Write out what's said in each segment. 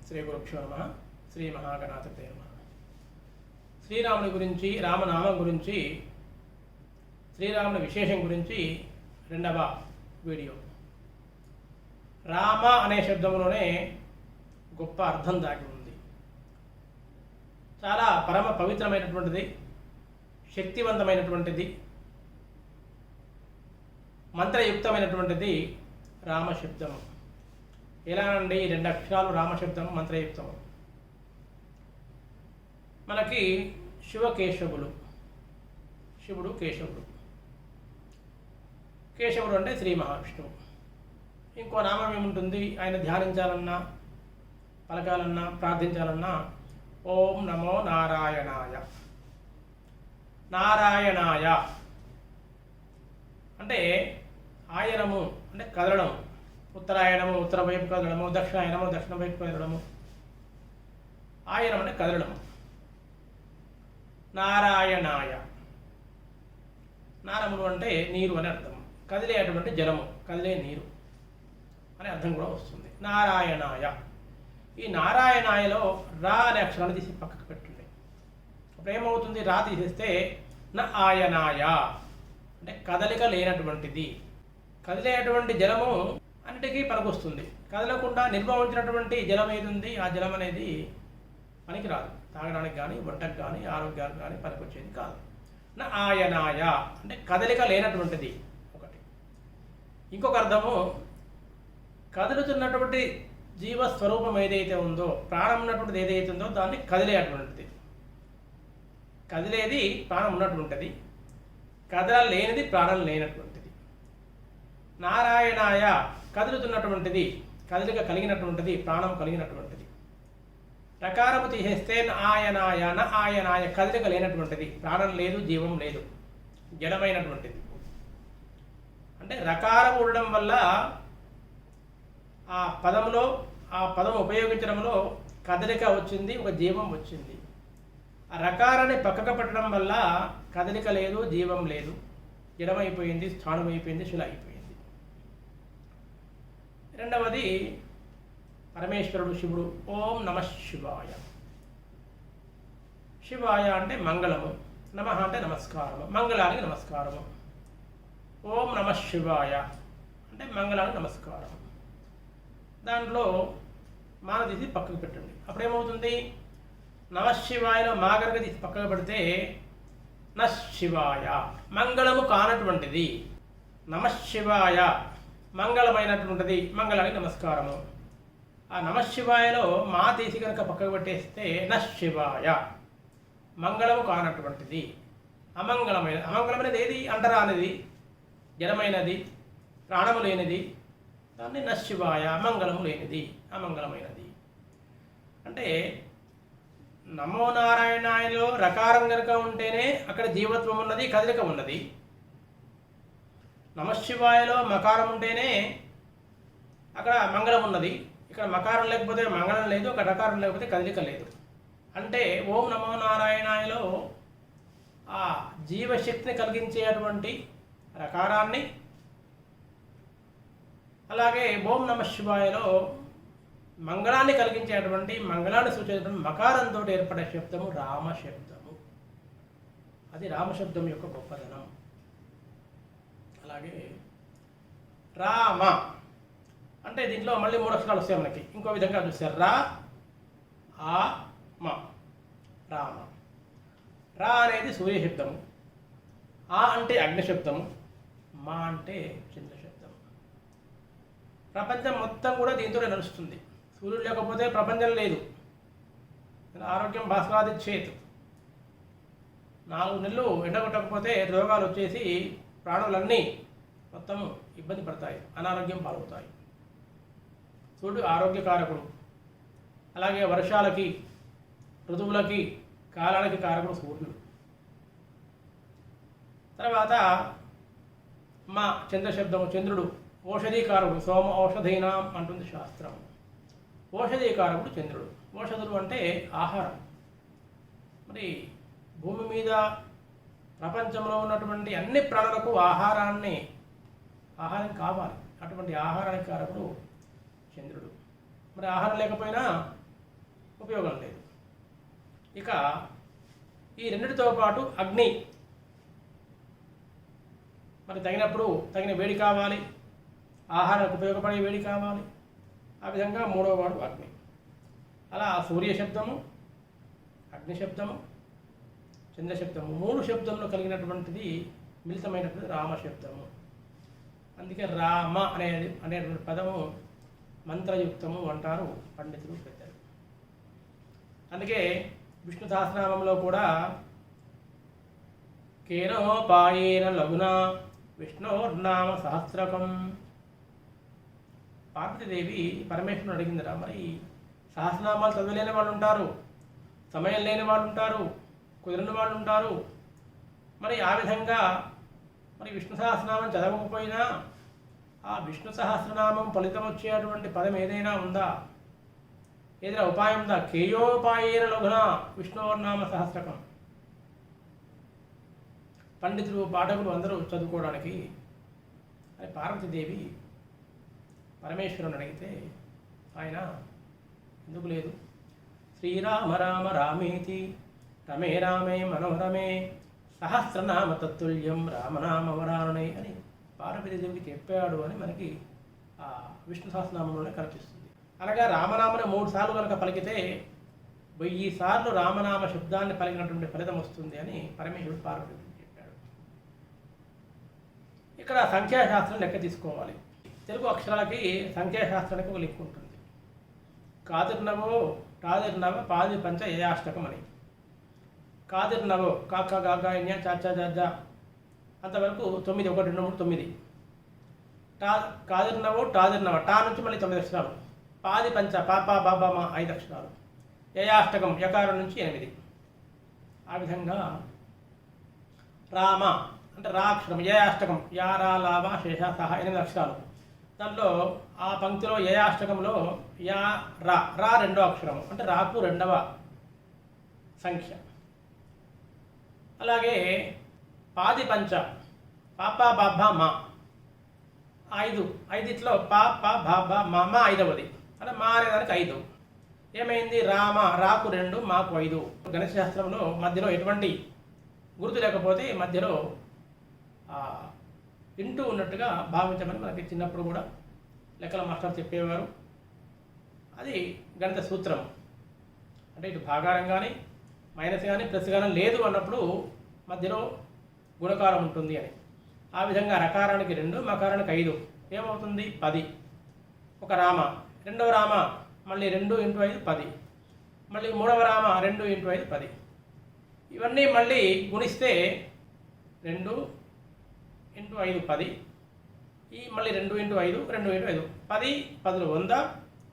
శ్రీ గురుభ్యో నమః. శ్రీ మహాగణాధిపతయే నమః. శ్రీరాముని గురించి, రామనామం గురించి, శ్రీరాముని విశేషం గురించి రెండవ వీడియో. రామ అనే శబ్దంలోనే గొప్ప అర్థం దాగి ఉంది. చాలా పరమ పవిత్రమైనటువంటిది, శక్తివంతమైనటువంటిది, మంత్రయుక్తమైనటువంటిది రామశబ్దము. ఎలా అండి? రెండు అక్షరాలు రామశబ్దం మంత్రయుక్తము. మనకి శివకేశవులు, శివుడు కేశవుడు. కేశవుడు అంటే శ్రీ మహావిష్ణువు. ఇంకో నామం ఏముంటుంది? ఆయన ధ్యానించాలన్నా, పలకాలన్నా, ప్రార్థించాలన్నా ఓం నమో నారాయణాయ. నారాయణాయ అంటే ఆయనము అంటే కదలడం, ఉత్తరాయణము ఉత్తర వైపు కదలడము, దక్షిణాయనము దక్షిణ వైపు కదలడము. ఆయనం అంటే కదలడము. నారాయణాయ, నారములు అంటే నీరు అని అర్థం. కదిలేటువంటి జలము, కదిలే నీరు అనే అర్థం కూడా వస్తుంది. నారాయణాయ. ఈ నారాయణాయలో రా అనే అక్షరాన్ని తీసి పక్కకు పెట్టండి. అప్పుడు ఏమవుతుంది? రా తీసేస్తే నా ఆయనాయ అంటే కదలిక లేనటువంటిది. కదిలేటువంటి జలము అన్నిటికీ పనికొస్తుంది. కదలకుండా నిర్భవించినటువంటి జలం ఏది ఉంది, ఆ జలం అనేది పనికిరాదు. తాగడానికి కానీ, వంటకు కానీ, ఆరోగ్యానికి కానీ పనికొచ్చేది కాదు. నా ఆయనాయ అంటే కదలిక లేనటువంటిది ఒకటి. ఇంకొక అర్థము కదులుతున్నటువంటి జీవస్వరూపం ఏదైతే ఉందో, ప్రాణం ఉన్నటువంటిది ఏదైతే ఉందో దాన్ని కదిలేటువంటిది. కదిలేది ప్రాణం ఉన్నటువంటిది, కదలలేనిది ప్రాణం లేనటువంటిది. నారాయణాయ కదులుతున్నటువంటిది, కదలిక కలిగినటువంటిది, ప్రాణం కలిగినటువంటిది. రకారము తీసేస్తే ఆయనాయ, న ఆయనాయ కదలిక లేనటువంటిది, ప్రాణం లేదు, జీవం లేదు, జడమైనటువంటిది. అంటే రకారం ఉండడం వల్ల ఆ పదంలో, ఆ పదం ఉపయోగించడంలో కదలిక వచ్చింది, ఒక జీవం వచ్చింది. ఆ రకారాన్ని పక్కకు పెట్టడం వల్ల కదలిక లేదు, జీవం లేదు, జడమైపోయింది, స్థానమైపోయింది, శిల అయిపోయింది. రెండవది పరమేశ్వరుడు శివుడు. ఓం నమ శివాయ. శివాయ అంటే మంగళము, నమ అంటే నమస్కారము, మంగళానికి నమస్కారము. ఓం నమ శివాయ అంటే మంగళానికి నమస్కారం. దాంట్లో మాన తీసి పక్కకు పెట్టండి. అప్పుడేమవుతుంది? నమశివాయలో మాగరగా తీసి పక్కకు పెడితే నశివాయ మంగళము కానటువంటిది, నమశివాయ మంగళమైనటువంటిది, మంగళానికి నమస్కారము. ఆ నమశివాయలో మా తీసి కనుక పక్కకు పెట్టేస్తే నశివాయ మంగళము కానటువంటిది, అమంగళమైన. అమంగళమైనది ఏది? అంటరానిది, జడమైనది, ప్రాణము లేనిది, దాన్ని నశివాయ అమంగళము లేనిది, అమంగళమైనది. అంటే నమో నారాయణాయలో రకారం కనుక ఉంటేనే అక్కడ జీవత్వం ఉన్నది, కదలిక ఉన్నది. నమశివాయలో మకారం ఉంటేనే అక్కడ మంగళం ఉన్నది. ఇక్కడ మకారం లేకపోతే మంగళం లేదు, అక్కడ రకారం లేకపోతే కదలిక లేదు. అంటే ఓం నమో నారాయణాయలో ఆ జీవశక్తిని కలిగించేటువంటి రకారాన్ని, అలాగే ఓం నమ శివాయలో మంగళాన్ని కలిగించేటువంటి, మంగళాన్ని సూచించేటువంటి మకారంతో ఏర్పడే శబ్దము రామశబ్దము. అది రామశబ్దం యొక్క గొప్పదనం. అలాగే రామ అంటే దీంట్లో మళ్ళీ 3 అక్షరాలు వస్తాయి మనకి. ఇంకో విధంగా చూస్తే రా, ఆ, మ. రామ. రా అనేది సూర్యశబ్దము, ఆ అంటే అగ్నిశబ్దము, మా అంటే చంద్రశబ్దము. ప్రపంచం మొత్తం కూడా దీంతో నడుస్తుంది. సూర్యుడు లేకపోతే ప్రపంచం లేదు. ఆరోగ్యం భాస్కరాది చేతు. 4 నెలలు ఎండగొట్టకపోతే రోగాలు వచ్చేసి ప్రాణులన్నీ మొత్తం ఇబ్బంది పడతాయి, అనారోగ్యం పాలవుతాయి. సూర్యుడు ఆరోగ్యకారకుడు. అలాగే వర్షాలకి, ఋతువులకి, కాలానికి కారకుడు సూర్యుడు. తర్వాత మా చంద్రశబ్దము, చంద్రుడు ఔషధీకారకుడు. సోమ ఔషధీనాం అంటుంది శాస్త్రం. ఔషధీకారకుడు చంద్రుడు. ఔషధులు అంటే ఆహారం. మరి భూమి మీద ప్రపంచంలో ఉన్నటువంటి అన్ని ప్రాణులకు ఆహారం కావాలి. అటువంటి ఆహారానికి కారకుడు చంద్రుడు. మరి ఆహారం లేకపోయినా ఉపయోగం లేదు. ఇక ఈ రెండిటితో పాటు అగ్ని, మరి తగినప్పుడు తగిన వేడి కావాలి, ఆహారానికి ఉపయోగపడే వేడి కావాలి. ఆ విధంగా మూడవ వాడు అగ్ని. అలా సూర్య శబ్దము, అగ్ని శబ్దము, చంద్ర శబ్దము, మూడు శబ్దంలో కలిగినటువంటిది మిళితమైనటువంటి రామశబ్దము. అందుకే రామ అనేటువంటి పదము మంత్రయుక్తము అంటారు పండితులు పెద్దలు. అందుకే విష్ణు సహస్రనామంలో కూడా కేనోపాయేన లఘునా విష్ణోర్నామ సహస్రకం. పార్వతీదేవి పరమేశ్వరుని అడిగిందిరా, మరి సహస్రనామాలు చదవలేని వాళ్ళు ఉంటారు, సమయం లేని వాళ్ళు ఉంటారు, కుదిరిన వాళ్ళు ఉంటారు. మరి ఆ విధంగా మరి విష్ణు సహస్రనామం చదవకపోయినా ఆ విష్ణు సహస్రనామం ఫలితం వచ్చేటువంటి పదం ఏదైనా ఉందా, ఏదైనా ఉపాయం ఉందా? కేయోపాయేన లఘునా విష్ణువర్నామ సహస్రకం. పండితులు పాఠకులు అందరూ చదువుకోవడానికి. అని పార్వతీదేవి పరమేశ్వరుని అడిగితే ఆయన ఎందుకు లేదు, శ్రీరామ రామ రామేతి రమే రామే మనోరమే సహస్రనామ తత్తుల్యం రామనామవరాణే అని పార్వతీదేవికి చెప్పాడు అని మనకి ఆ విష్ణు సహస్రనామంలోనే కనిపిస్తుంది. అనగా రామనామను 3 సార్లు కనుక పలికితే 1000 సార్లు రామనామ శబ్దాన్ని పలికినటువంటి ఫలితం వస్తుంది అని పరమేశ్వరుడు పార్వతీదేవికి చెప్పాడు. ఇక్కడ సంఖ్యాశాస్త్రం లెక్క తీసుకోవాలి. తెలుగు అక్షరాలకి సంఖ్యాశాస్త్రానికి ఒక లింక్ ఉంటుంది. కాదిర్నవో టాదిర్నవ పాది పంచ యయాష్టకం అని. కాదిర్నవో కాక గాగా ఇన్య చాచా జాజా అంతవరకు 9, 1, 2, 3, 9. కాదిర్నవో టాదిర్నవ టా నుంచి మళ్ళీ 9 అక్షరాలు. పాది పంచ పాప బాబా మా 5 అక్షరాలు. యయాష్టకం యకారం నుంచి 8. ఆ విధంగా రామ అంటే రా అక్షరం, యయాష్టకం యా రా లాభ శేష సహా 8 అక్షరాలు. దాంట్లో ఆ పంక్తిలో యయాష్టకంలో యా రా రా 2వ అక్షరం అంటే రాకు 2వ సంఖ్య. అలాగే పాది పంచ పాప బాబా మా 5. 5లో పాప బాబా మా 5వది అంటే మా అనేదానికి 5. ఏమైంది? రామ రాకు 2 మాకు 5. గణిత శాస్త్రంలో మధ్యలో ఎటువంటి గుర్తు లేకపోతే మధ్యలో ఇంటూ ఉన్నట్టుగా భావించమని మనకి చిన్నప్పుడు కూడా లెక్కల మాస్టర్ చెప్పేవారు. అది గణిత సూత్రం. అంటే ఇటు భాగారం కానీ మైనస్ కానీ ప్లస్ కానీ లేదు అన్నప్పుడు మధ్యలో గుణకారం ఉంటుంది అని. ఆ విధంగా రకారానికి 2 మకారానికి 5 ఏమవుతుంది? 10. ఒక రామ, 2వ రామ మళ్ళీ 2 × 5 10, మళ్ళీ 3వ రామ 2 × 5 10. ఇవన్నీ మళ్ళీ గుణిస్తే 2 × 5 10, ఈ మళ్ళీ 2 × 5 2 × 5 10, 10 100,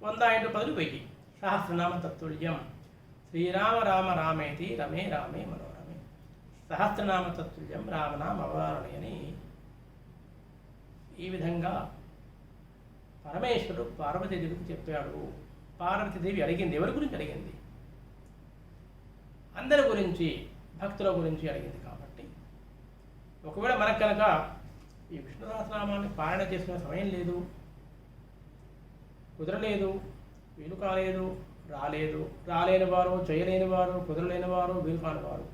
100 × 10 1000. సహస్రనామ తత్తుల్యం శ్రీరామ రామ రామేతి రమే రామే మనోరమే సహస్రనామ తత్తుల్యం రామనామ అవరాణి అని. ఈ విధంగా పరమేశ్వరుడు పార్వతీదేవికి చెప్పాడు. పార్వతీదేవి అడిగింది, ఎవరి గురించి అడిగింది? అందరి గురించి, భక్తుల గురించి అడిగింది. కాబట్టి ఒకవేళ మనకు కనుక ఈ విష్ణు సహస్రనామాన్ని పాలన చేసుకునే సమయం లేదు, కుదరలేదు, వీలు కాలేదు, రాలేని వారు, చేయలేని వారు, కుదరలేని వారు, వీలు కాని వారు,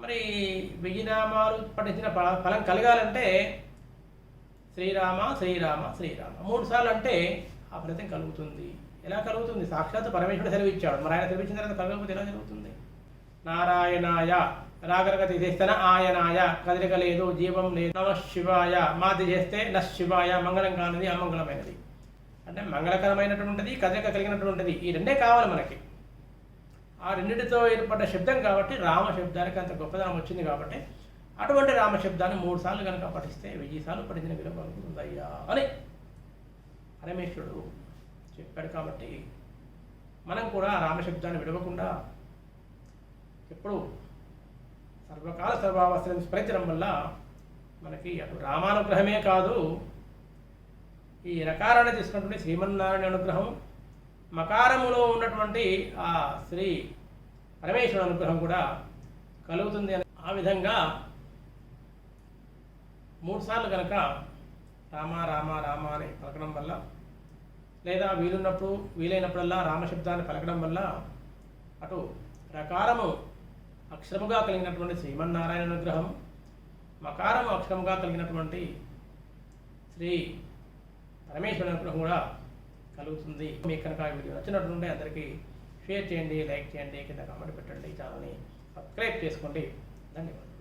మరి 1000 నామాలు పఠించిన ఫలం కలగాలంటే శ్రీరామ శ్రీరామ శ్రీరామ 3 సార్లు అంటే ఆ ఫలితం కలుగుతుంది. ఎలా కలుగుతుంది? సాక్షాత్తు పరమేశ్వరుడు సెలవిచ్చాడు. మరి ఆయన సెలవిచ్చిన తర్వాత కలగకపోతే ఎలా జరుగుతుంది? నారాయణాయ రాగరగ తీసేస్తేన ఆయనాయ కదలిక లేదు, జీవం లేదు. నమ శివాయ మాది చేస్తే శివాయ మంగళం కానిది అమంగళమైనది. అంటే మంగళకరమైనటువంటిది, కదలిక కలిగినటువంటిది, ఈ రెండే కావాలి మనకి. ఆ రెండింటితో ఏర్పడ్డ శబ్దం కాబట్టి రామ శబ్దానికి అంత గొప్పదనం వచ్చింది. కాబట్టి అటువంటి రామశబ్దాన్ని 3 సార్లు కనుక పఠిస్తే 1000 సార్లు పఠించిన విలువ కలుగుతుందయ్యా అని పరమేశ్వరుడు చెప్పాడు. కాబట్టి మనం కూడా రామశబ్దాన్ని విడవకుండా ఎప్పుడు సర్వకాల సర్వావస్థలను స్మరించడం వల్ల మనకి అటు రామానుగ్రహమే కాదు, ఈ రకారాన్ని తీసుకున్నటువంటి శ్రీమన్నారాయణ అనుగ్రహం, మకారములో ఉన్నటువంటి ఆ శ్రీ పరమేశ్వరుని అనుగ్రహం కూడా కలుగుతుంది అని. ఆ విధంగా 3 సార్లు కనుక రామ రామ రామ అని పలకడం వల్ల లేదా వీలైనప్పుడల్లా రామశబ్దాన్ని పలకడం వల్ల అటు రకారము అక్షరముగా కలిగినటువంటి శ్రీమన్నారాయణ అనుగ్రహం, మకారము అక్షరముగా కలిగినటువంటి శ్రీ పరమేశ్వరుని అనుగ్రహం కూడా కలుగుతుంది. మీకు కనుక ఈ వీడియో నచ్చినట్టుంటే అందరికీ షేర్ చేయండి, లైక్ చేయండి, కింద కామెంట్ పెట్టండి, ఛానల్ని సబ్స్క్రైబ్ చేసుకోండి. ధన్యవాదాలు.